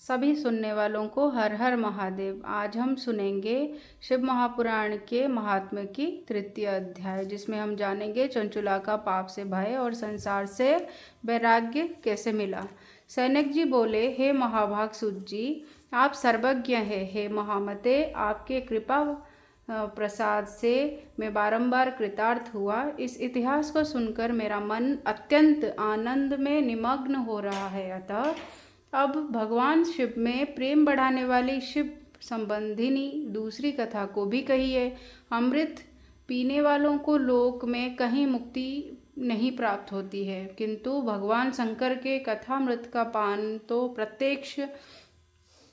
सभी सुनने वालों को हर हर महादेव। आज हम सुनेंगे शिव महापुराण के महात्म्य की तृतीय अध्याय, जिसमें हम जानेंगे चंचुला का पाप से भय और संसार से वैराग्य कैसे मिला। सैनिक जी बोले, हे महाभाग सूत जी, आप सर्वज्ञ हैं। हे महामते, आपके कृपा प्रसाद से मैं बारंबार कृतार्थ हुआ। इस इतिहास को सुनकर मेरा मन अत्यंत आनंद में निमग्न हो रहा है। अतः अब भगवान शिव में प्रेम बढ़ाने वाली शिव संबंधिनी दूसरी कथा को भी कहिए। अमृत पीने वालों को लोक में कहीं मुक्ति नहीं प्राप्त होती है, किंतु भगवान शंकर के कथामृत का पान तो प्रत्यक्ष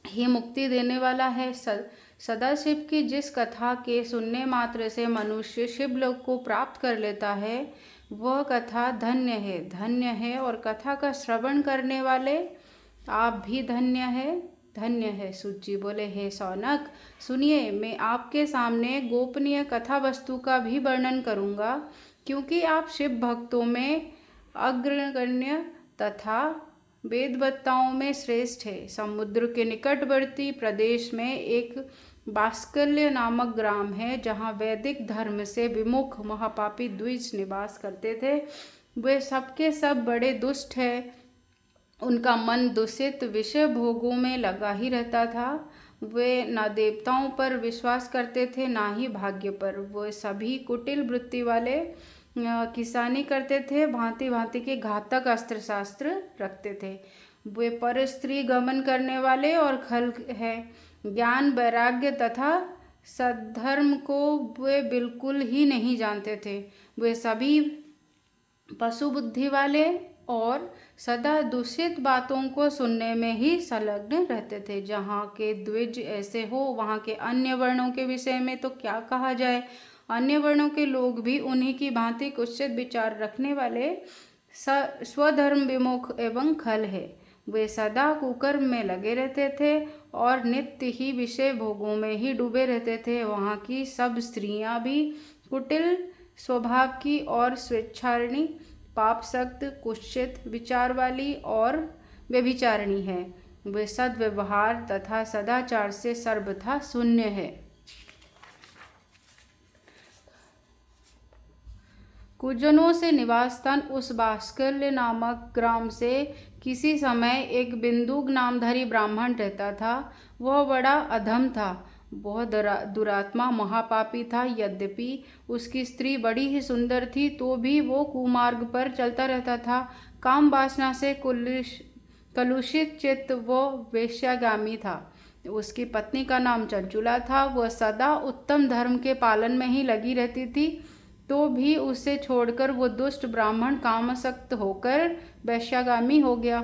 ही मुक्ति देने वाला है। सदाशिव की जिस कथा के सुनने मात्र से मनुष्य शिवलोक को प्राप्त कर लेता है, वह कथा धन्य है और कथा का श्रवण करने वाले आप भी धन्य है। सूत जी बोले, हे सौनक, सुनिए, मैं आपके सामने गोपनीय कथा वस्तु का भी वर्णन करूँगा, क्योंकि आप शिव भक्तों में अग्रगण्य तथा वेदवत्ताओं में श्रेष्ठ है। समुद्र के निकटवर्ती प्रदेश में एक बास्कल्य नामक ग्राम है, जहाँ वैदिक धर्म से विमुख महापापी द्विज निवास करते थे। वे सबके सब बड़े दुष्ट है। उनका मन दूषित विषय भोगों में लगा ही रहता था। वे न देवताओं पर विश्वास करते थे, ना ही भाग्य पर। वे सभी कुटिल वृत्ति वाले, किसानी करते थे, भांति भांति के घातक अस्त्र शास्त्र रखते थे। वे पर स्त्री गमन करने वाले और खल है। ज्ञान, वैराग्य तथा सद्धर्म को वे बिल्कुल ही नहीं जानते थे। वे सभी पशु बुद्धि वाले और सदा दूषित बातों को सुनने में ही संलग्न रहते थे। जहाँ के द्विज ऐसे हो, वहाँ के अन्य वर्णों के विषय में तो क्या कहा जाए। अन्य वर्णों के लोग भी उन्हीं की भांति कुत्सित विचार रखने वाले, स्वधर्म विमुख एवं खल है। वे सदा कुकर्म में लगे रहते थे और नित्य ही विषय भोगों में ही डूबे रहते थे। वहाँ की सब स्त्रियाँ भी कुटिल स्वभाव की और स्वेच्छारिणी, पाप सक्त, कुत्सित विचार वाली और व्यभिचारिणी है। वे सद्व्यवहार तथा सदाचार से सर्वथा शून्य है। कुजनों से निवास स्थान उस बास्कल्य नामक ग्राम से किसी समय एक बिंदुक नामधारी ब्राह्मण रहता था। वह बड़ा अधम था, बहुत दुरात्मा महापापी था। यद्यपि उसकी स्त्री बड़ी ही सुंदर थी, तो भी वो कुमार्ग पर चलता रहता था। काम वासना से कलुषित चित्त वो वेश्यागामी था। उसकी पत्नी का नाम चंचुला था। वह सदा उत्तम धर्म के पालन में ही लगी रहती थी, तो भी उसे छोड़कर वो दुष्ट ब्राह्मण कामासक्त होकर वैश्यागामी हो गया।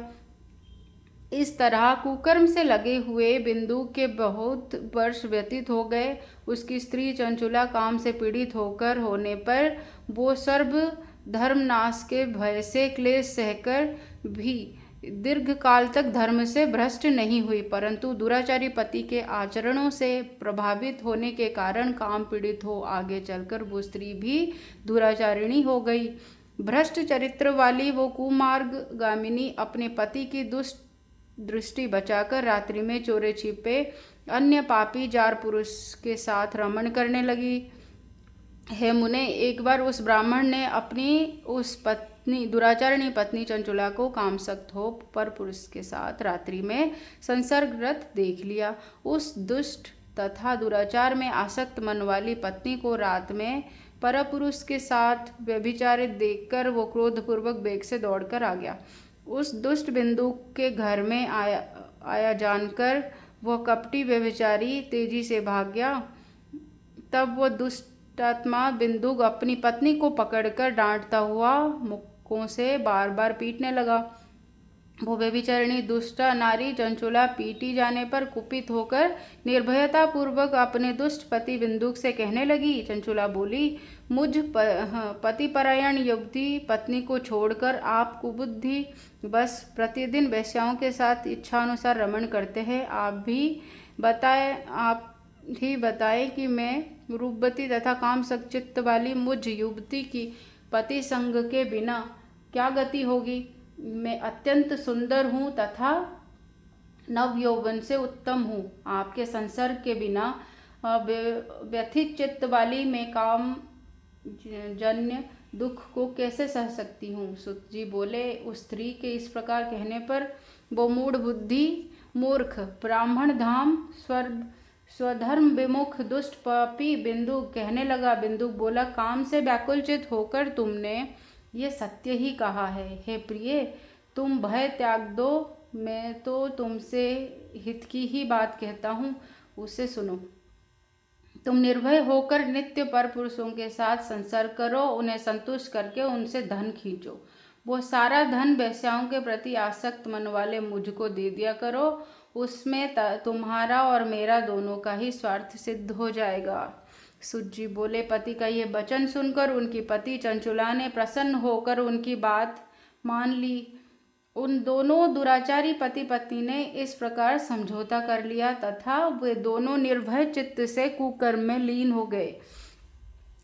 इस तरह कुकर्म से लगे हुए बिंदु के बहुत वर्ष व्यतीत हो गए। उसकी स्त्री चंचुला काम से पीड़ित होने पर वो सर्व धर्मनाश के भय से क्लेश सहकर भी दीर्घ काल तक धर्म से भ्रष्ट नहीं हुई, परंतु दुराचारी पति के आचरणों से प्रभावित होने के कारण काम पीड़ित हो आगे चलकर वो स्त्री भी दुराचारिणी हो गई। भ्रष्ट चरित्र वाली वो कुमार्गामिनी अपने पति की दुष्ट दृष्टि बचाकर रात्रि में चोरे छिपे अन्य पापी जार पुरुष के साथ रमण करने लगी। हे मुने, एक बार उस ब्राह्मण ने अपनी उस दुराचारिणी पत्नी चंचुला को कामसक्त हो पर पुरुष के साथ रात्रि में संसर्गरत देख लिया। उस दुष्ट तथा दुराचार में आसक्त मन वाली पत्नी को रात में परपुरुष के साथ व्यभिचारित देखकर वो क्रोधपूर्वक बेग से दौड़कर आ गया। उस दुष्ट बिंदु के घर में आया जानकर वह कपटी व्यभिचारी तेजी से भाग गया। तब वह दुष्टात्मा बिंदुक अपनी पत्नी को पकड़कर डांटता हुआ मुक्कों से बार बार पीटने लगा। वो व्यभिचारिणी दुष्टा नारी चंचुला पीटी जाने पर कुपित होकर निर्भयता पूर्वक अपने दुष्ट पति बिंदुक से कहने लगी। चंचुला बोली, मुझ पतिपरायण युवती पत्नी को छोड़कर आप कुबुद्धि बस प्रतिदिन वेश्याओं के साथ इच्छानुसार रमण करते हैं। आप ही बताए कि मैं रूपवती तथा काम सचित्त वाली मुझ युवती की पति संग के बिना क्या गति होगी। मैं अत्यंत सुंदर हूँ तथा नव यौवन से उत्तम हूँ। आपके संसर्ग के बिना व्यथित चित्त वाली मैं काम जन्य दुख को कैसे सह सकती हूँ। सुत जी बोले, उस स्त्री के इस प्रकार कहने पर वो मूढ़ बुद्धि मूर्ख ब्राह्मण धाम स्वधर्म विमुख दुष्ट पापी बिंदुक कहने लगा। बिंदुक बोला, काम से व्याकुलचित होकर तुमने ये सत्य ही कहा है। हे प्रिय, तुम भय त्याग दो, मैं तो तुमसे हित की ही बात कहता हूँ, उसे सुनो। तुम निर्भय होकर नित्य पर पुरुषों के साथ संसर्ग करो, उन्हें संतुष्ट करके उनसे धन खींचो। वो सारा धन वेश्याओं के प्रति आसक्त मन वाले मुझको दे दिया करो, उसमें तुम्हारा और मेरा दोनों का ही स्वार्थ सिद्ध हो जाएगा। सुत जी बोले, पति का ये वचन सुनकर उनकी पति चंचुला ने प्रसन्न होकर उनकी बात मान ली। उन दोनों दुराचारी पति पत्नी ने इस प्रकार समझौता कर लिया तथा वे दोनों निर्भय चित्त से कुकर्म में लीन हो गए।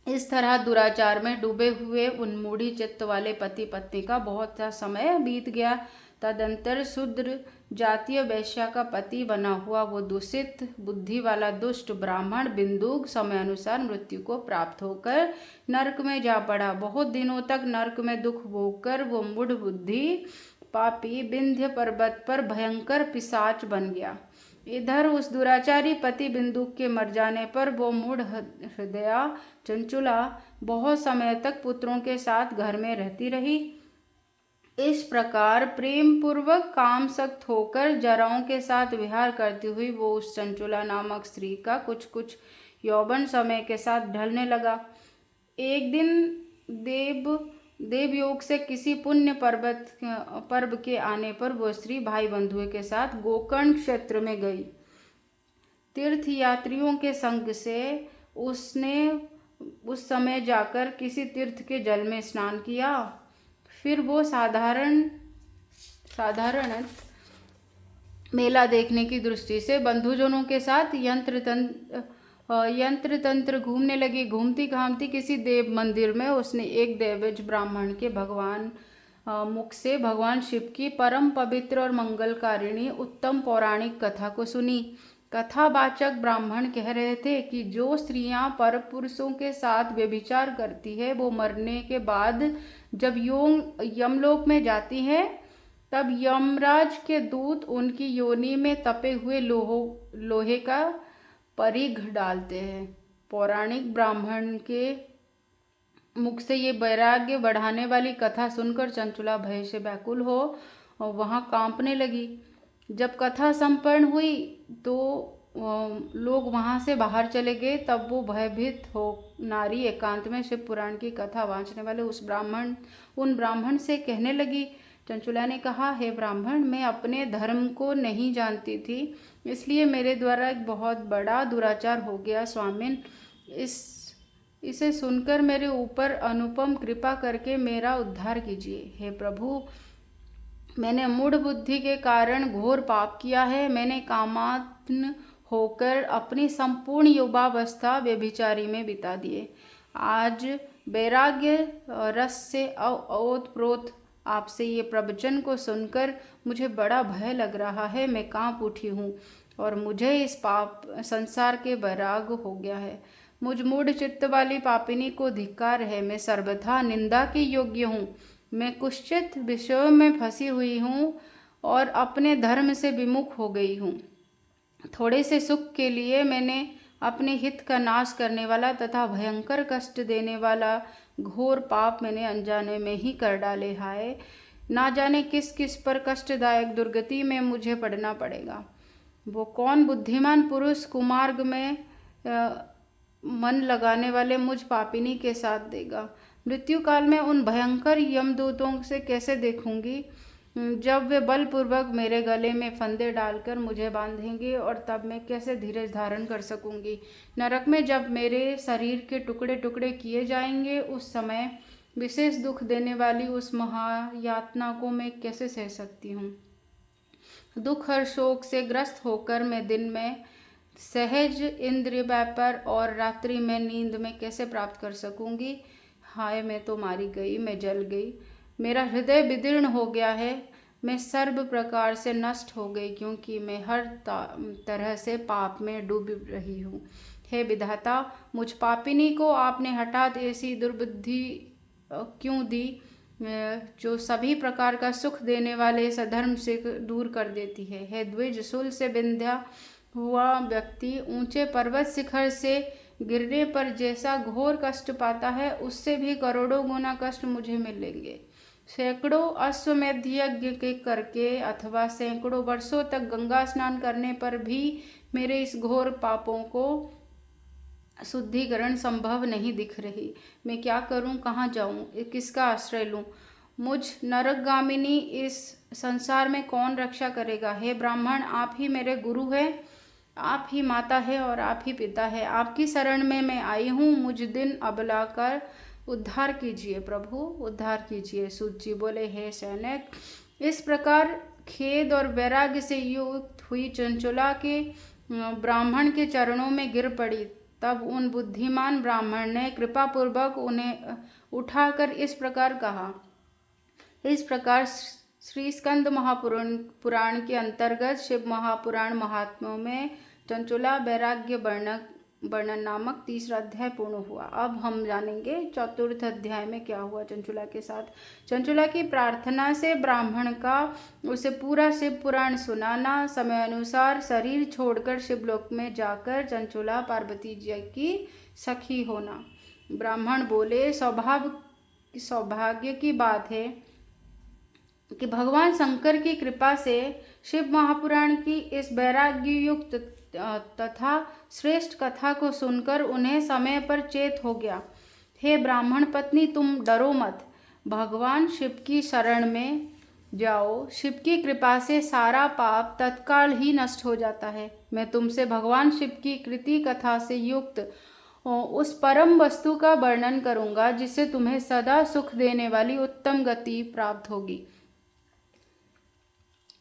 इस तरह दुराचार में डूबे हुए उन्मूढ़ी चित्त वाले पति पत्नी का बहुत सा समय बीत गया। तदंतर शूद्र जातीय वैश्या का पति बना हुआ वो दूषित बुद्धि वाला दुष्ट ब्राह्मण बिंदुक समय अनुसार मृत्यु को प्राप्त होकर नरक में जा पड़ा। बहुत दिनों तक नरक में दुख भोगकर वो मूढ़ बुद्धि पापी विंध्य पर्वत पर भयंकर पिशाच बन गया। इधर उस दुराचारी पति बिंदुक के मर जाने पर वो मूढ़ हृदया चंचुला बहुत समय तक पुत्रों के साथ घर में रहती रही। इस प्रकार प्रेम पूर्वक कामसक्त होकर जराओं के साथ विहार करती हुई वो उस चंचुला नामक स्त्री का कुछ यौवन समय के साथ ढलने लगा। एक दिन देवयोग से किसी पुण्य पर्व के आने पर वो स्त्री भाई बंधुओं के साथ गोकर्ण क्षेत्र में गई। तीर्थ यात्रियों के संग से उसने उस समय जाकर किसी तीर्थ के जल में स्नान किया। फिर वो साधारण मेला देखने की दृष्टि से बंधुजनों के साथ यंत्र तंत्र घूमने लगी। घूमती घामती किसी देव मंदिर में उसने एक दैवज ब्राह्मण के मुख से भगवान शिव की परम पवित्र और मंगलकारिणी उत्तम पौराणिक कथा को सुनी। कथावाचक ब्राह्मण कह रहे थे कि जो स्त्रियां पर पुरुषों के साथ व्यभिचार करती है वो मरने के बाद जब यमलोक में जाती है तब यमराज के दूत उनकी योनि में तपे हुए लोहे का परिघ डालते हैं। पौराणिक ब्राह्मण के मुख से ये वैराग्य बढ़ाने वाली कथा सुनकर चंचुला भय से व्याकुल हो और वहाँ कांपने लगी। जब कथा संपन्न हुई तो लोग वहाँ से बाहर चले गए। तब वो भयभीत हो नारी एकांत में शिव पुराण की कथा वाँचने वाले उन ब्राह्मण से कहने लगी। चंचुला ने कहा, हे ब्राह्मण, मैं अपने धर्म को नहीं जानती थी, इसलिए मेरे द्वारा एक बहुत बड़ा दुराचार हो गया। स्वामिन, इसे सुनकर मेरे ऊपर अनुपम कृपा करके मेरा उद्धार कीजिए। हे प्रभु, मैंने मूढ़ बुद्धि के कारण घोर पाप किया है। मैंने कामात्म होकर अपनी संपूर्ण युवावस्था व्यभिचारी में बिता दिए। आज वैराग्य रस से ओतप्रोत आपसे ये प्रवचन को सुनकर मुझे बड़ा भय लग रहा है। मैं कांप उठी हूँ और मुझे इस पाप संसार के वैराग हो गया है। मुझ मूढ़ चित्त वाली पापिनी को धिक्कार है। मैं सर्वथा निंदा के योग्य हूँ। मैं कुश्चित विषयों में फंसी हुई हूँ और अपने धर्म से विमुख हो गई हूँ। थोड़े से सुख के लिए मैंने अपने हित का नाश करने वाला तथा भयंकर कष्ट देने वाला घोर पाप मैंने अनजाने में ही कर डाले। हाय, ना जाने किस किस पर कष्टदायक दुर्गति में मुझे पड़ना पड़ेगा। वो कौन बुद्धिमान पुरुष कुमार्ग में मन लगाने वाले मुझ पापिनी के साथ देगा। मृत्यु काल में उन भयंकर यमदूतों से कैसे देखूंगी जब वे बलपूर्वक मेरे गले में फंदे डालकर मुझे बांधेंगे, और तब मैं कैसे धीरज धारण कर सकूंगी। नरक में जब मेरे शरीर के टुकड़े टुकड़े किए जाएंगे, उस समय विशेष दुख देने वाली उस महायातना को मैं कैसे सह सकती हूँ। दुख और शोक से ग्रस्त होकर मैं दिन में सहज इंद्रिय व्यापार और रात्रि में नींद में कैसे प्राप्त कर सकूंगी। हाय, मैं तो मारी गई, मैं जल गई, मेरा हृदय विदीर्ण हो गया है। मैं सर्व प्रकार से नष्ट हो गई, क्योंकि मैं हर तरह से पाप में डूब रही हूँ। हे विधाता, मुझ पापिनी को आपने हठात ऐसी दुर्बुद्धि क्यों दी जो सभी प्रकार का सुख देने वाले इस अधर्म से दूर कर देती है। हे द्विज, शूल से बिंधा हुआ व्यक्ति ऊंचे पर्वत शिखर से गिरने पर जैसा घोर कष्ट पाता है, उससे भी करोड़ों गुना कष्ट मुझे मिलेंगे। सैकड़ों अश्वमेध यज्ञ के करके अथवा सैकड़ों वर्षों तक गंगा स्नान करने पर भी मेरे इस घोर पापों को शुद्धिकरण संभव नहीं दिख रही। मैं क्या करूं, कहाँ जाऊं, किसका आश्रय लूं? मुझ नरकगामिनी इस संसार में कौन रक्षा करेगा? हे ब्राह्मण, आप ही मेरे गुरु हैं, आप ही माता है और आप ही पिता है। आपकी शरण में मैं आई हूँ, मुझ दिन अबला कर उद्धार कीजिए प्रभु, उद्धार कीजिए। सूत जी बोले, हे सैनिक, इस प्रकार खेद और वैराग्य से युक्त हुई चंचुला के ब्राह्मण के चरणों में गिर पड़ी। तब उन बुद्धिमान ब्राह्मण ने कृपा पूर्वक उन्हें उठाकर इस प्रकार कहा। इस प्रकार श्री स्कंद महापुराण के अंतर्गत शिव महापुराण महात्म्यों में चंचुला वैराग्य वर्णन नामक तीसरा अध्याय पूर्ण हुआ। अब हम जानेंगे चतुर्थ अध्याय में क्या हुआ चंचुला के साथ। चंचुला की प्रार्थना से ब्राह्मण का उसे पूरा शिव पुराण सुनाना, समय अनुसार शरीर छोड़कर शिवलोक में जाकर चंचुला पार्वती जी की सखी होना। ब्राह्मण बोले, सौभाग्य की बात है कि भगवान शंकर की कृपा से शिव महापुराण की इस वैराग्य युक्त तथा श्रेष्ठ कथा को सुनकर उन्हें समय पर चेत हो गया। हे ब्राह्मण पत्नी, तुम डरो मत, भगवान शिव की शरण में जाओ। शिव की कृपा से सारा पाप तत्काल ही नष्ट हो जाता है। मैं तुमसे भगवान शिव की कृति कथा से युक्त उस परम वस्तु का वर्णन करूंगा, जिससे तुम्हें सदा सुख देने वाली उत्तम गति प्राप्त होगी।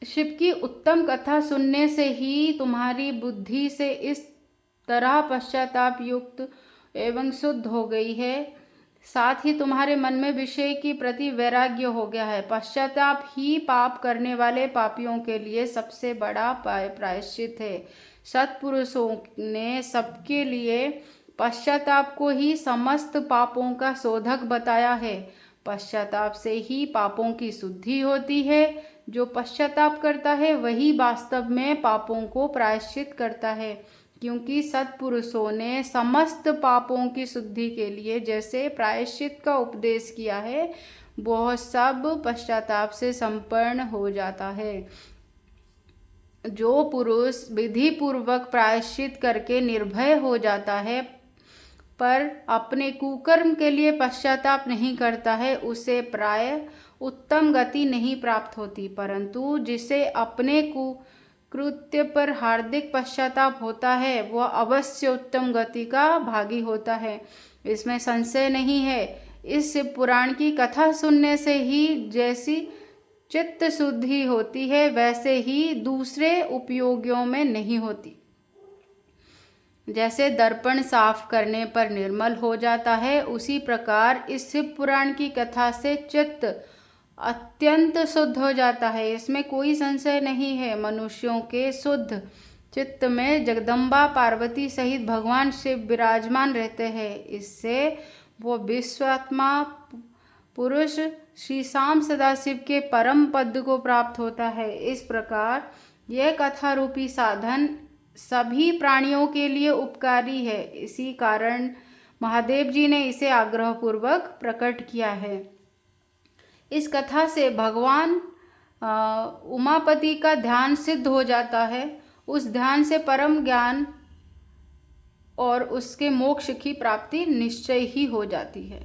शिव की उत्तम कथा सुनने से ही तुम्हारी बुद्धि से इस तरह पश्चाताप युक्त एवं शुद्ध हो गई है, साथ ही तुम्हारे मन में विषय की प्रति वैराग्य हो गया है। पश्चाताप ही पाप करने वाले पापियों के लिए सबसे बड़ा प्रायश्चित है। सत्पुरुषों ने सबके लिए पश्चाताप को ही समस्त पापों का शोधक बताया है। पश्चाताप से ही पापों की शुद्धि होती है। जो पश्चाताप करता है वही वास्तव में पापों को प्रायश्चित करता है, क्योंकि सत्पुरुषों ने समस्त पापों की शुद्धि के लिए जैसे प्रायश्चित का उपदेश किया है, वह सब पश्चाताप से संपन्न हो जाता है। जो पुरुष विधि पूर्वक प्रायश्चित करके निर्भय हो जाता है पर अपने कुकर्म के लिए पश्चाताप नहीं करता है, उसे प्राय उत्तम गति नहीं प्राप्त होती, परंतु जिसे अपने कुकृत्य पर हार्दिक पश्चाताप होता है वह अवश्य उत्तम गति का भागी होता है, इसमें संशय नहीं है। इस शिव पुराण की कथा सुनने से ही जैसी चित्त शुद्धि होती है, वैसे ही दूसरे उपयोगियों में नहीं होती। जैसे दर्पण साफ करने पर निर्मल हो जाता है, उसी प्रकार इस शिव पुराण की कथा से चित्त अत्यंत शुद्ध हो जाता है, इसमें कोई संशय नहीं है। मनुष्यों के शुद्ध चित्त में जगदम्बा पार्वती सहित भगवान शिव विराजमान रहते हैं। इससे वो विश्वात्मा पुरुष श्री श्याम सदाशिव के परम पद को प्राप्त होता है। इस प्रकार यह कथा रूपी साधन सभी प्राणियों के लिए उपकारी है। इसी कारण महादेव जी ने इसे आग्रहपूर्वक प्रकट किया है। इस कथा से भगवान उमापति का ध्यान सिद्ध हो जाता है। उस ध्यान से परम ज्ञान और उसके मोक्ष की प्राप्ति निश्चय ही हो जाती है।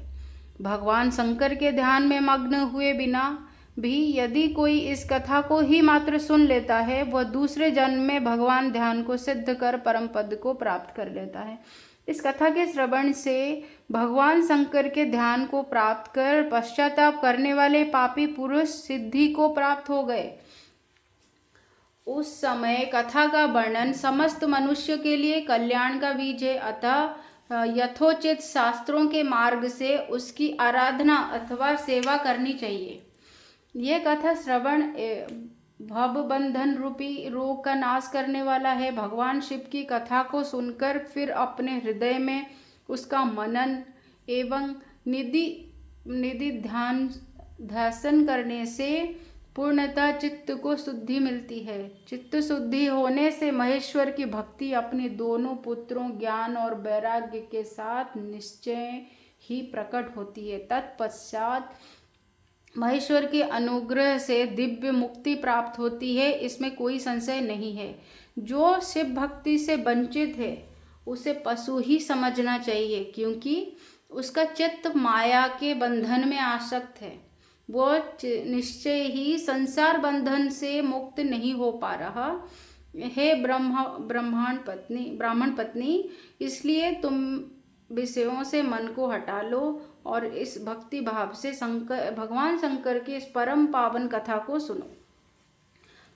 भगवान शंकर के ध्यान में मग्न हुए बिना भी यदि कोई इस कथा को ही मात्र सुन लेता है, वह दूसरे जन्म में भगवान ध्यान को सिद्ध कर परम पद को प्राप्त कर लेता है। इस कथा के श्रवण से भगवान शंकर के ध्यान को प्राप्त कर पश्चाताप करने वाले पापी पुरुष सिद्धि को प्राप्त हो गए। उस समय कथा का वर्णन समस्त मनुष्य के लिए कल्याण का बीज है, अतः यथोचित शास्त्रों के मार्ग से उसकी आराधना अथवा सेवा करनी चाहिए। ये कथा श्रवण भव बंधन रूपी रोग का नाश करने वाला है। भगवान शिव की कथा को सुनकर फिर अपने हृदय में उसका मनन एवं निधि निधि ध्यान करने से पूर्णतः चित्त को शुद्धि मिलती है। चित्त शुद्धि होने से महेश्वर की भक्ति अपने दोनों पुत्रों ज्ञान और वैराग्य के साथ निश्चय ही प्रकट होती है। तत्पश्चात महेश्वर के अनुग्रह से दिव्य मुक्ति प्राप्त होती है, इसमें कोई संशय नहीं है। जो शिव भक्ति से वंचित है उसे पशु ही समझना चाहिए, क्योंकि उसका चित्त माया के बंधन में आसक्त है। वो निश्चय ही संसार बंधन से मुक्त नहीं हो पा रहा है। ब्राह्मण पत्नी, इसलिए तुम विषयों से मन को हटा लो और इस भक्ति भाव से भगवान शंकर की इस परम पावन कथा को सुनो।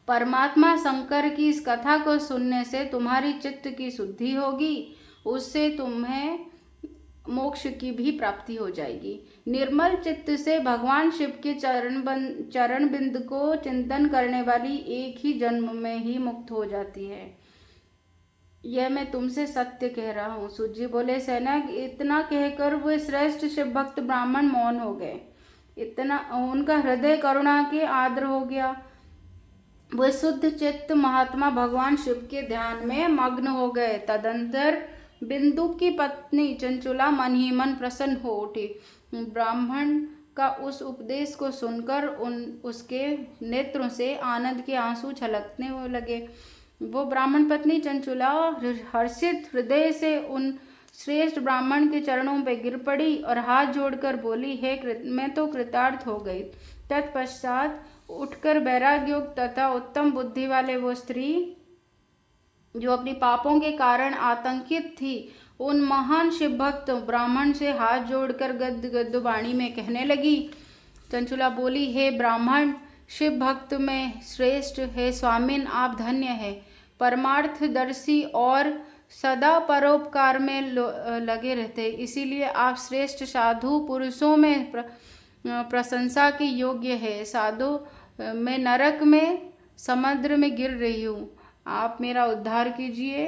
परमात्मा शंकर की इस कथा को सुनने से तुम्हारी चित्त की शुद्धि होगी, उससे तुम्हें मोक्ष की भी प्राप्ति हो जाएगी। निर्मल चित्त से भगवान शिव के चरण बिंद को चिंतन करने वाली एक ही जन्म में ही मुक्त हो जाती है। यह मैं तुमसे सत्य कह रहा हूँ। सूत बोले, सैनक, इतना कहकर वे श्रेष्ठ शिव भक्त ब्राह्मण मौन हो गए। इतना उनका हृदय करुणा के आर्द्र हो गया। वे शुद्ध चित्त महात्मा भगवान शिव के ध्यान में मग्न हो गए। तदंतर बिंदु की पत्नी चंचुला मन ही मन प्रसन्न हो उठी। ब्राह्मण का उस उपदेश को सुनकर उसके नेत्रों से आनंद के आंसू छलकने लगे। वो ब्राह्मण पत्नी चंचुला हर्षित हृदय से उन श्रेष्ठ ब्राह्मण के चरणों पर गिर पड़ी और हाथ जोड़कर बोली, हे मैं तो कृतार्थ हो गई। तत्पश्चात उठकर वैराग्युक्त तथा उत्तम बुद्धि वाले वो स्त्री जो अपनी पापों के कारण आतंकित थी, उन महान शिव भक्त ब्राह्मण से हाथ जोड़कर गद्य वाणी में कहने लगी। चंचुला बोली, हे ब्राह्मण, शिव भक्त में श्रेष्ठ है स्वामिन, आप धन्य है। परमार्थदर्शी और सदा परोपकार में लगे रहते, इसीलिए आप श्रेष्ठ साधु पुरुषों में प्रशंसा के योग्य है। साधु, मैं नरक में समुद्र में गिर रही हूँ, आप मेरा उद्धार कीजिए।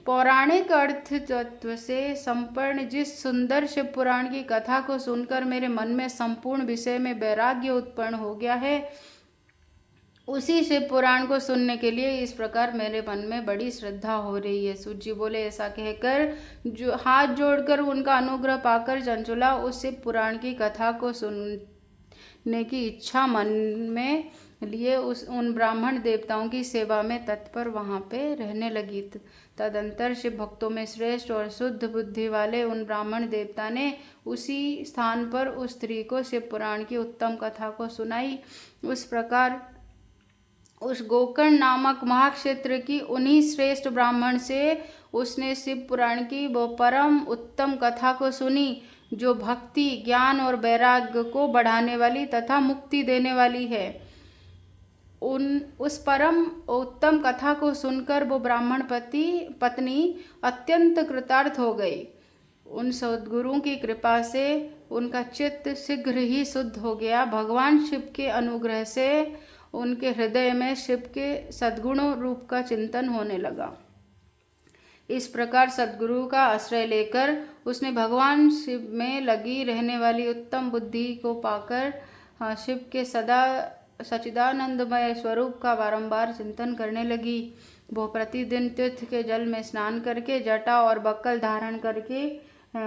पौराणिक अर्थ तत्व से संपन्न जिस सुंदर शिव पुराण की कथा को सुनकर मेरे मन में संपूर्ण विषय में वैराग्य उत्पन्न हो गया है, उसी शिव पुराण को सुनने के लिए इस प्रकार मेरे मन में बड़ी श्रद्धा हो रही है। सूत जी बोले, ऐसा कहकर जो हाथ जोड़कर उनका अनुग्रह पाकर चंचुला उस शिव पुराण की कथा को सुनने की इच्छा मन में लिए उन ब्राह्मण देवताओं की सेवा में तत्पर वहाँ पे रहने लगी। तदंतर शिव भक्तों में श्रेष्ठ और शुद्ध बुद्धि वाले उन ब्राह्मण देवता ने उसी स्थान पर उस स्त्री को शिव पुराण की उत्तम कथा को सुनाई। उस प्रकार उस गोकर्ण नामक महाक्षेत्र की उन्हीं श्रेष्ठ ब्राह्मण से उसने शिव पुराण की वो परम उत्तम कथा को सुनी, जो भक्ति, ज्ञान और वैराग्य को बढ़ाने वाली तथा मुक्ति देने वाली है। उस परम उत्तम कथा को सुनकर वो ब्राह्मण पत्नी अत्यंत कृतार्थ हो गई। उन सद्गुरुओं की कृपा से उनका चित्त शीघ्र ही शुद्ध हो गया। भगवान शिव के अनुग्रह से उनके हृदय में शिव के सद्गुणों रूप का चिंतन होने लगा। इस प्रकार सद्गुरु का आश्रय लेकर उसने भगवान शिव में लगी रहने वाली उत्तम बुद्धि को पाकर शिव के सदा सच्चिदानंदमय स्वरूप का बारंबार चिंतन करने लगी। वो प्रतिदिन तीर्थ के जल में स्नान करके जटा और बक्कल धारण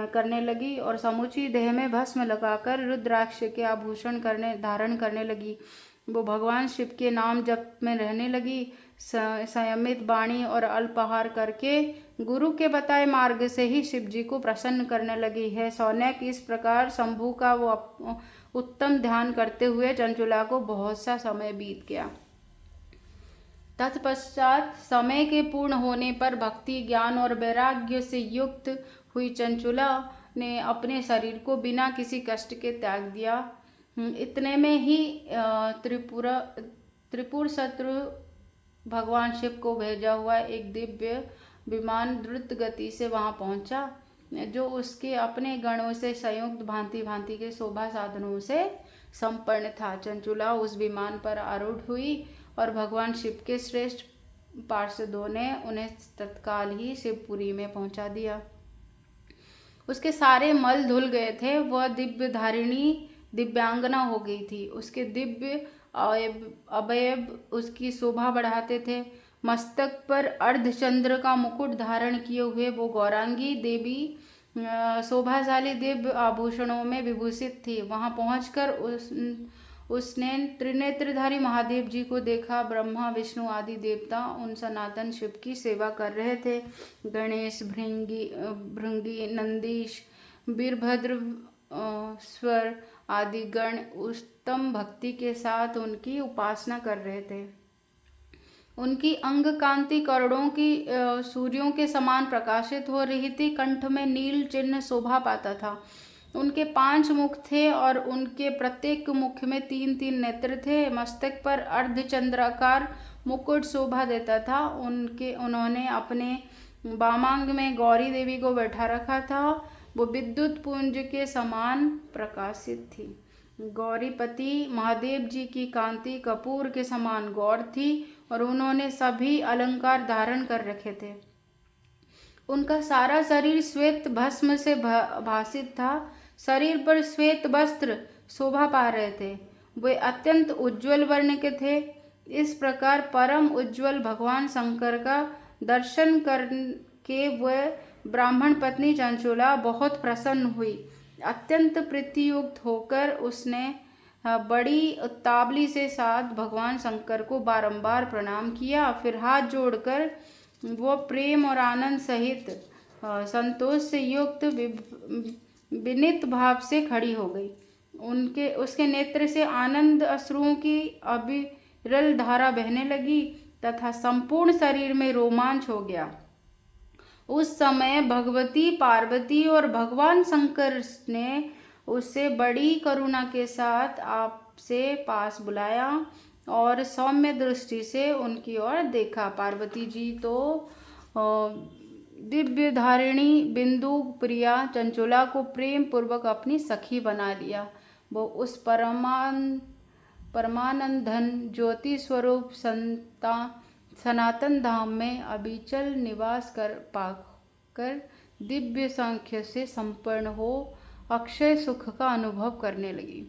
करने लगी और समूची देह में भस्म लगाकर रुद्राक्ष के आभूषण धारण करने लगी। वो भगवान शिव के नाम जप में रहने लगी। संयमित वाणी और अल्पाहार करके गुरु के बताए मार्ग से ही शिव जी को प्रसन्न करने लगी है। सौनक, इस प्रकार शंभु का वो उत्तम ध्यान करते हुए चंचुला को बहुत सा समय बीत गया। तत्पश्चात समय के पूर्ण होने पर भक्ति, ज्ञान और वैराग्य से युक्त हुई चंचुला ने अपने शरीर को बिना किसी कष्ट के त्याग दिया। इतने में ही त्रिपुर शत्रु भगवान शिव को भेजा हुआ एक दिव्य विमान द्रुत गति से वहां पहुंचा, जो उसके अपने गणों से संयुक्त भांति भांति के शोभा साधनों से संपन्न था। चंचुला उस विमान पर आरूढ़ हुई और भगवान शिव के श्रेष्ठ पार्षदों ने उन्हें तत्काल ही शिवपुरी में पहुंचा दिया। उसके सारे मल धुल गए थे। वह दिव्य धारिणी दिव्यांगना हो गई थी। उसके दिव्य अवयव उसकी शोभा बढ़ाते थे। मस्तक पर अर्धचंद्र का मुकुट धारण किए हुए वो गौरांगी देवी शोभाशाली दिव्य आभूषणों में विभूषित थी। वहां पहुंचकर उसने त्रिनेत्रधारी महादेव जी को देखा। ब्रह्मा विष्णु आदि देवता उन सनातन शिव की सेवा कर रहे थे। गणेश, भृंगी, नंदीश, वीरभद्र, स्वर आदि गण उत्तम भक्ति के साथ उनकी उपासना कर रहे थे। उनकी अंग कांति करोड़ों की सूर्यों के समान प्रकाशित हो रही थी। कंठ में नील चिन्ह शोभा पाता था। उनके 5 मुख थे और उनके प्रत्येक मुख में 3-3 नेत्र थे। मस्तक पर अर्धचंद्राकार मुकुट शोभा देता था। उन्होंने अपने वामांग में गौरी देवी को बैठा रखा था। वो विद्युत पुंज के समान प्रकाशित थी। गौरीपति महादेव जी की कांति कपूर के समान गौर थी और उन्होंने सभी अलंकार धारण कर रखे थे। उनका सारा शरीर श्वेत भस्म से भासित था। शरीर पर श्वेत वस्त्र शोभा पा रहे थे। वे अत्यंत उज्ज्वल वर्ण के थे। इस प्रकार परम उज्ज्वल भगवान शंकर का दर्शन करके वह ब्राह्मण पत्नी चंचुला बहुत प्रसन्न हुई। अत्यंत प्रीतियुक्त होकर उसने बड़ी उतावली से साथ भगवान शंकर को बारंबार प्रणाम किया। फिर हाथ जोड़कर वो प्रेम और आनंद सहित संतोष से युक्त विनीत भाव से खड़ी हो गई। उसके नेत्र से आनंद अश्रुओं की अविरल धारा बहने लगी तथा संपूर्ण शरीर में रोमांच हो गया। उस समय भगवती पार्वती और भगवान शंकर ने उसे बड़ी करुणा के साथ आपसे पास बुलाया और सौम्य दृष्टि से उनकी ओर देखा। पार्वती जी तो दिव्य धारिणी बिंदु प्रिया चंचुला को प्रेम पूर्वक अपनी सखी बना लिया। वो उस परमानंद धन ज्योति स्वरूप सनातन धाम में अविचल निवास पाकर दिव्य सांख्य से संपन्न हो अक्षय सुख का अनुभव करने लगी।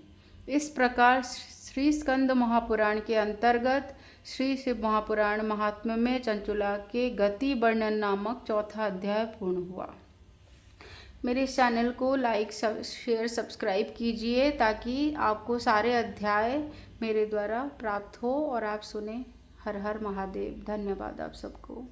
इस प्रकार श्री स्कंद महापुराण के अंतर्गत श्री शिव महापुराण महात्म्य में चंचुला के गति वर्णन नामक 4था अध्याय पूर्ण हुआ। मेरे इस चैनल को लाइक शेयर सब्सक्राइब कीजिए ताकि आपको सारे अध्याय मेरे द्वारा प्राप्त हो और आप सुने। हर हर महादेव। धन्यवाद आप सबको।